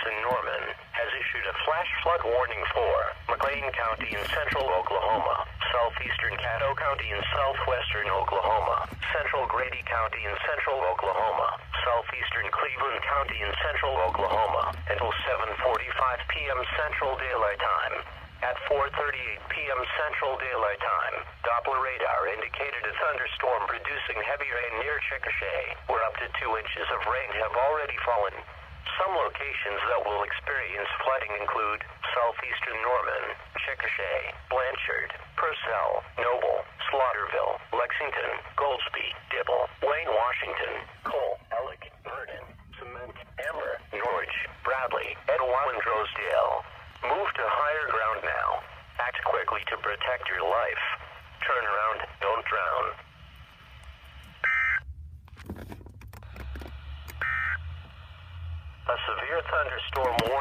in Norman has issued a flash flood warning for McLean County in central Oklahoma, southeastern Caddo County in southwestern Oklahoma, central Grady County in central Oklahoma, southeastern Cleveland County in central Oklahoma, until 7:45 p.m. Central Daylight Time. At 4:38 p.m. Central Daylight Time, Doppler radar indicated a thunderstorm producing heavy rain near Chickasha, where up to 2 inches of rain have already fallen. Some locations that will experience flooding include southeastern Norman, Chickasha, Blanchard, Purcell, Noble, Slaughterville, Lexington, Goldsby, Dibble, Wayne, Washington, Cole, Ellick, Vernon, Cement, Amber, Norwich, Bradley, Etowah, and Rosedale. Move to higher ground now. Act quickly to protect your life. Turn around, don't drown. A severe thunderstorm warning